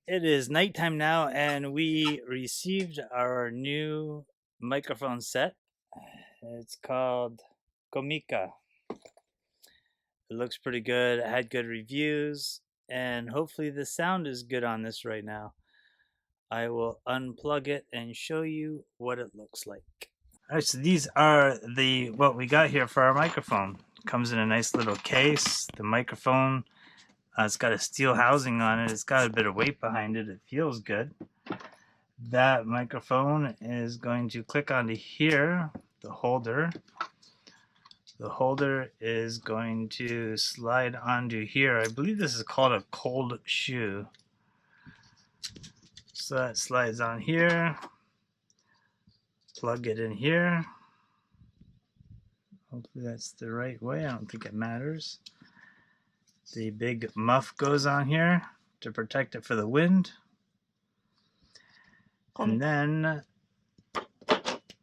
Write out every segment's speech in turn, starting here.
It is nighttime now, and we received our new microphone set. It's called Comica. It looks pretty good. It had good reviews, and hopefully the sound is good on this right now. I will unplug it and show you what it looks like. All right, so these are what we got here for our microphone. It comes in a nice little case. The microphone, it's got a steel housing on it. It's got a bit of weight behind it. It feels good. That microphone is going to click onto here, the holder. The holder is going to slide onto here. I believe this is called a cold shoe. So that slides on here. Plug it in here. Hopefully that's the right way. I don't think it matters. The big muff goes on here to protect it for the wind. And then,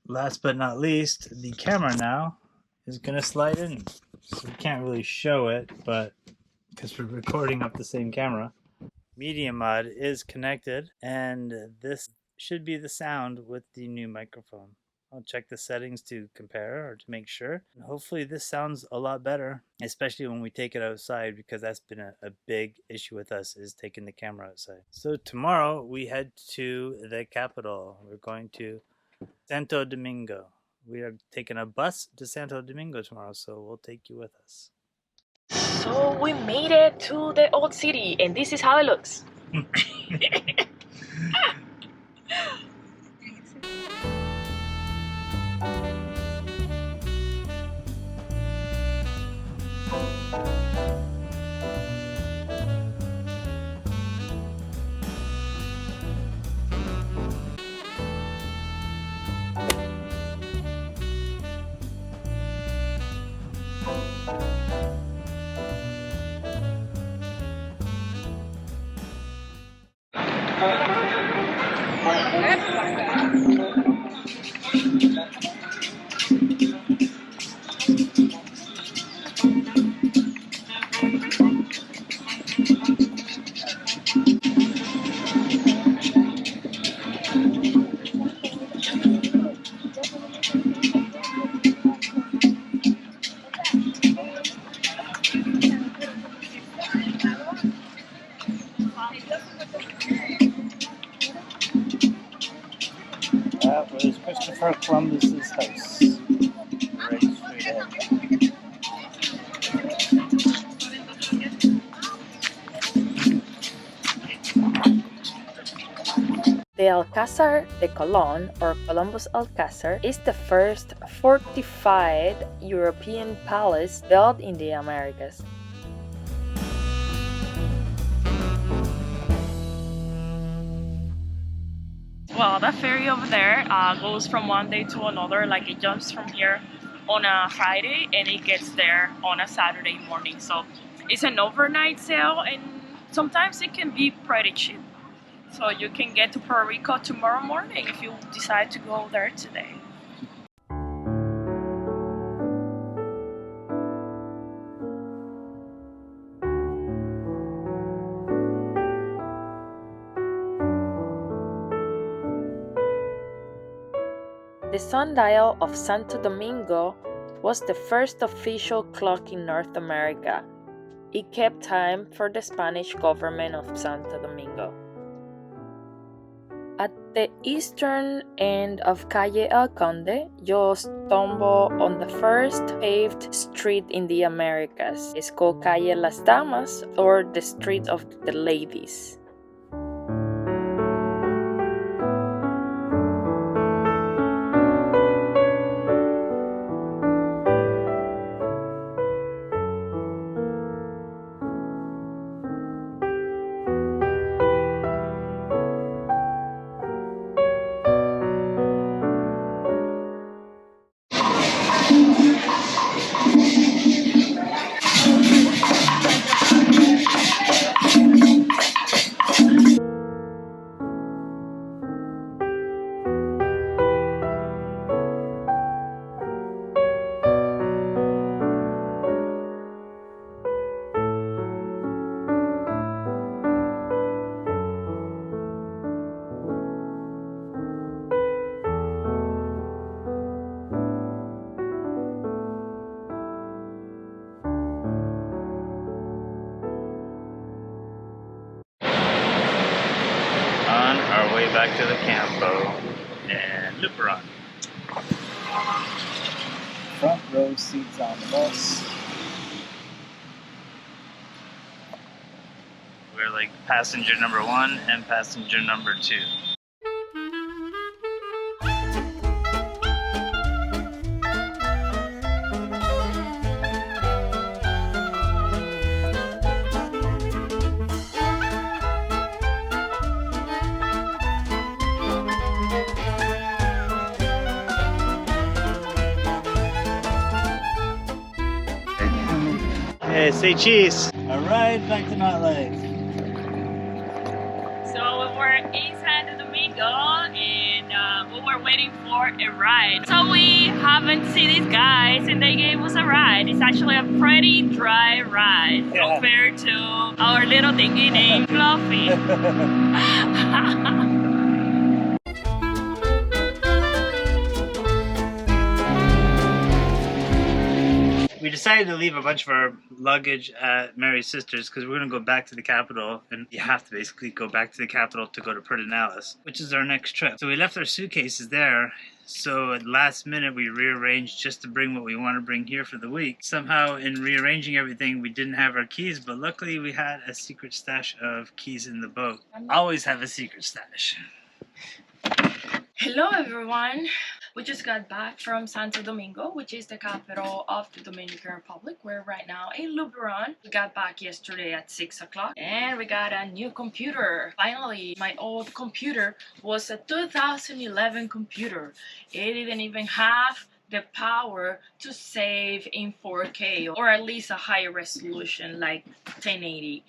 last but not least, the camera now is going to slide in. So we can't really show it, but because we're recording up the same camera. Media Mod is connected, and this should be the sound with the new microphone. I'll check the settings to compare or to make sure. And hopefully this sounds a lot better, especially when we take it outside, because that's been a big issue with us, is taking the camera outside. So tomorrow we head to the capital. We're going to Santo Domingo. We are taking a bus to Santo Domingo tomorrow, so we'll take you with us. So we made it to the old city, and this is how it looks. That was Christopher Columbus's house. Right straight ahead. The Alcázar de Colón, or Columbus Alcázar, is the first fortified European palace built in the Americas. Well, that ferry over there goes from one day to another. Like, it jumps from here on a Friday and it gets there on a Saturday morning. So it's an overnight sail, and sometimes it can be pretty cheap. So you can get to Puerto Rico tomorrow morning if you decide to go there today. The sundial of Santo Domingo was the first official clock in North America. It kept time for the Spanish government of Santo Domingo. At the eastern end of Calle El Conde, you'll stumble on the first paved street in the Americas. It's called Calle Las Damas, or the Street of the Ladies. way back to the campo and Luperon. Front row seats on the bus. We're like passenger number 1 and passenger number 2. Hey, say cheese. All right, back to nightlife. So we were in Santo Domingo and we were waiting for a ride. So we haven't seen these guys and they gave us a ride. It's actually a pretty dry ride compared to our little dinghy named Fluffy. We decided to leave a bunch of our luggage at Mary's sister's because we're going to go back to the capital, and you have to basically go back to the capital to go to Pedernales, which is our next trip. So we left our suitcases there, so at the last minute we rearranged just to bring what we want to bring here for the week. Somehow in rearranging everything we didn't have our keys, but luckily we had a secret stash of keys in the boat. Always have a secret stash. Hello everyone! We just got back from Santo Domingo, which is the capital of the Dominican Republic. We're right now in Luperon. We got back yesterday at 6 o'clock and we got a new computer. Finally, my old computer was a 2011 computer. It didn't even have the power to save in 4K or at least a higher resolution like 1080.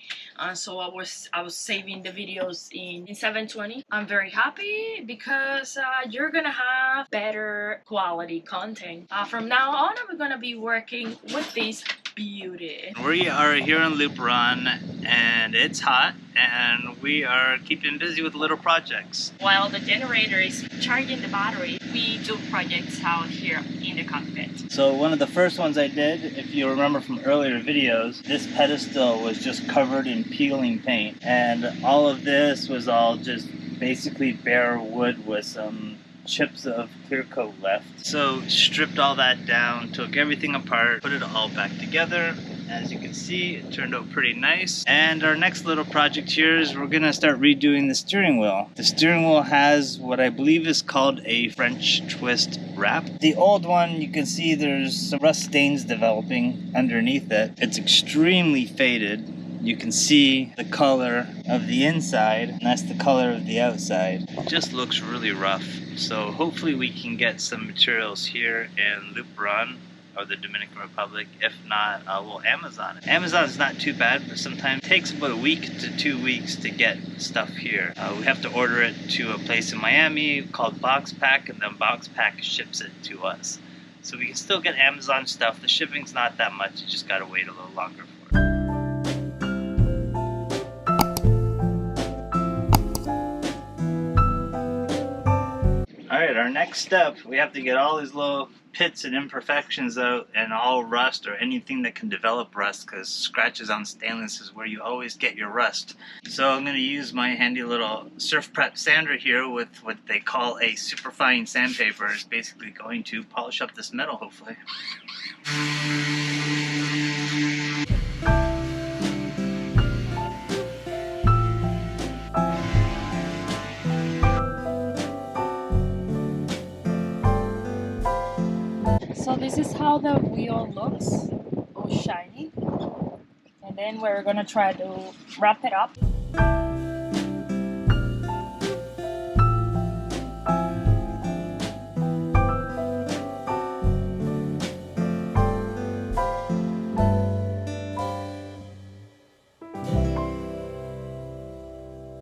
So I was saving the videos in 720. I'm very happy because you're gonna have better quality content. From now on, I'm gonna be working with this beauty. We are here in Luperon and it's hot and we are keeping busy with little projects. While the generator is charging the battery, we do projects out here in the cockpit. So one of the first ones I did, if you remember from earlier videos, this pedestal was just covered in peeling paint. And all of this was all just basically bare wood with some chips of clear coat left. So stripped all that down, took everything apart, put it all back together. As you can see, it turned out pretty nice. And our next little project here is we're gonna start redoing the steering wheel. The steering wheel has what I believe is called a French twist wrap. The old one, you can see there's some rust stains developing underneath it. It's extremely faded. You can see the color of the inside, and that's the color of the outside. It just looks really rough. So hopefully we can get some materials here in Luperon or the Dominican Republic. If not, we'll Amazon it. Amazon is not too bad, but sometimes it takes about a week to 2 weeks to get stuff here. We have to order it to a place in Miami called Box Pack, and then Box Pack ships it to us. So we can still get Amazon stuff. The shipping's not that much, you just gotta wait a little longer for it. Alright, our next step, we have to get all these little pits and imperfections out and all rust or anything that can develop rust, because scratches on stainless is where you always get your rust. So I'm going to use my handy little surf prep sander here with what they call a superfine sandpaper. It's basically going to polish up this metal, hopefully. So this is how the wheel looks, all shiny. And then we're gonna try to wrap it up.